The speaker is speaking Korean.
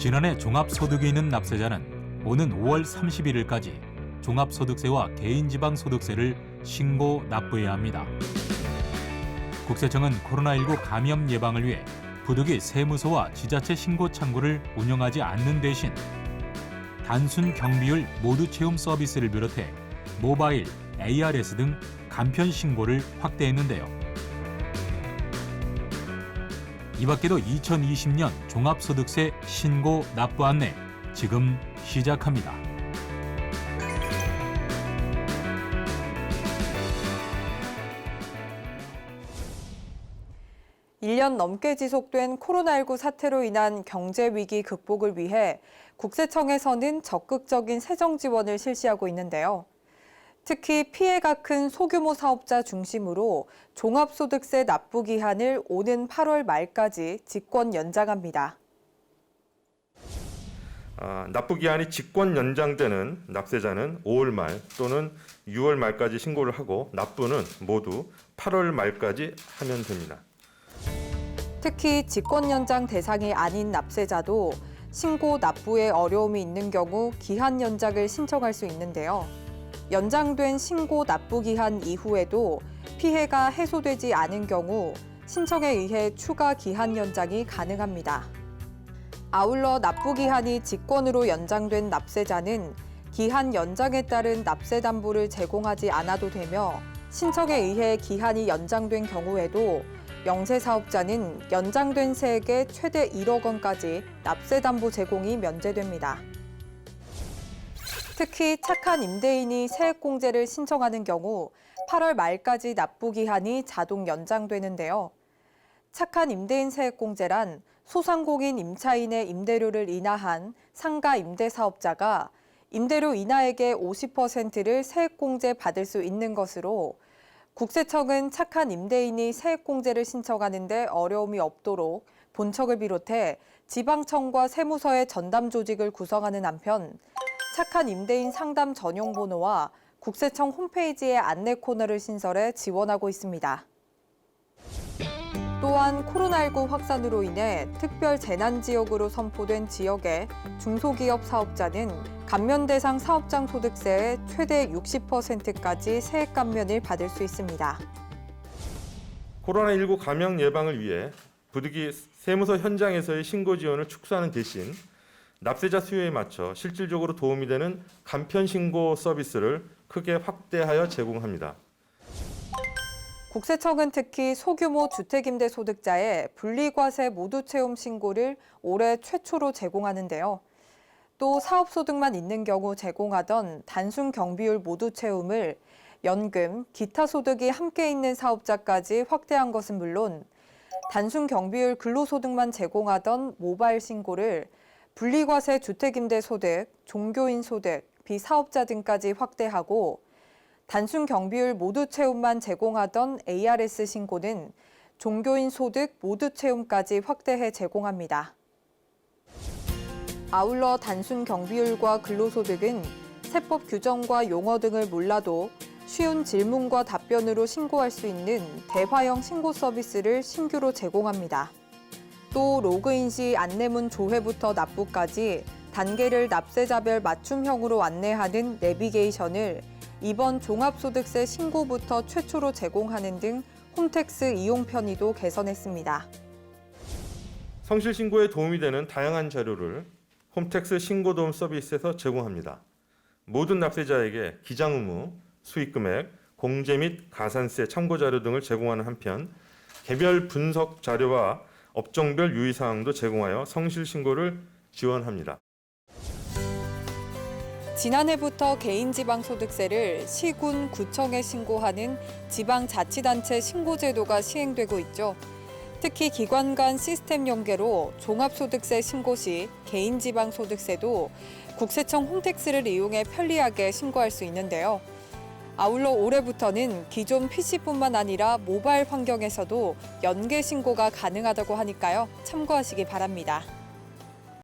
지난해 종합소득이 있는 납세자는 오는 5월 31일까지 종합소득세와 개인지방소득세를 신고 납부해야 합니다. 국세청은 코로나19 감염 예방을 위해 부득이 세무서와 지자체 신고 창구를 운영하지 않는 대신 단순 경비율 모두 채움 서비스를 비롯해 모바일, ARS 등 간편 신고를 확대했는데요. 이 밖에도 2020년 종합소득세 신고 납부 안내 지금 시작합니다. 일 년 넘게 지속된 코로나19 사태로 인한 경제 위기 극복을 위해 국세청에서는 적극적인 세정 지원을 실시하고 있는데요. 특히 피해가 큰 소규모 사업자 중심으로 종합소득세 납부 기한을 오는 8월 말까지 직권 연장합니다. 납부 기한이 직권 연장되는 납세자는 5월 말 또는 6월 말까지 신고를 하고 납부는 모두 8월 말까지 하면 됩니다. 특히 직권 연장 대상이 아닌 납세자도 신고 납부에 어려움이 있는 경우 기한 연장을 신청할 수 있는데요. 연장된 신고 납부 기한 이후에도 피해가 해소되지 않은 경우 신청에 의해 추가 기한 연장이 가능합니다. 아울러 납부 기한이 직권으로 연장된 납세자는 기한 연장에 따른 납세 담보를 제공하지 않아도 되며 신청에 의해 기한이 연장된 경우에도 영세사업자는 연장된 세액의 최대 1억 원까지 납세 담보 제공이 면제됩니다. 특히 착한 임대인이 세액공제를 신청하는 경우 8월 말까지 납부 기한이 자동 연장되는데요. 착한 임대인 세액공제란 소상공인 임차인의 임대료를 인하한 상가 임대사업자가 임대료 인하액의 50%를 세액공제 받을 수 있는 것으로 국세청은 착한 임대인이 세액공제를 신청하는 데 어려움이 없도록 본청을 비롯해 지방청과 세무서의 전담 조직을 구성하는 한편 착한 임대인 상담 전용 번호와 국세청 홈페이지의 안내 코너를 신설해 지원하고 있습니다. 또한 코로나19 확산으로 인해 특별 재난지역으로 선포된 지역의 중소기업 사업자는 감면 대상 사업장 소득세의 최대 60%까지 세액 감면을 받을 수 있습니다. 코로나19 감염 예방을 위해 부득이 세무서 현장에서의 신고 지원을 축소하는 대신 납세자 수요에 맞춰 실질적으로 도움이 되는 간편 신고 서비스를 크게 확대하여 제공합니다. 국세청은 특히 소규모 주택임대 소득자의 분리과세 모두 채움 신고를 올해 최초로 제공하는데요. 또 사업소득만 있는 경우 제공하던 단순 경비율 모두 채움을 연금, 기타 소득이 함께 있는 사업자까지 확대한 것은 물론 단순 경비율 근로소득만 제공하던 모바일 신고를 분리과세 주택임대 소득, 종교인 소득, 비사업자 등까지 확대하고 단순 경비율 모두 채움만 제공하던 ARS 신고는 종교인 소득 모두 채움까지 확대해 제공합니다. 아울러 단순 경비율과 근로소득은 세법 규정과 용어 등을 몰라도 쉬운 질문과 답변으로 신고할 수 있는 대화형 신고 서비스를 신규로 제공합니다. 또 로그인 시 안내문 조회부터 납부까지 단계를 납세자별 맞춤형으로 안내하는 내비게이션을 이번 종합소득세 신고부터 최초로 제공하는 등 홈택스 이용 편의도 개선했습니다. 성실 신고에 도움이 되는 다양한 자료를 홈택스 신고도움 서비스에서 제공합니다. 모든 납세자에게 기장 의무, 수익 금액, 공제 및 가산세 참고 자료 등을 제공하는 한편 개별 분석 자료와 업종별 유의사항도 제공하여 성실 신고를 지원합니다. 지난해부터 개인지방소득세를 시군, 구청에 신고하는 지방자치단체 신고제도가 시행되고 있죠. 특히 기관 간 시스템 연계로 종합소득세 신고 시 개인지방소득세도 국세청 홈택스를 이용해 편리하게 신고할 수 있는데요. 아울러 올해부터는 기존 PC뿐만 아니라 모바일 환경에서도 연계 신고가 가능하다고 하니까요. 참고하시기 바랍니다.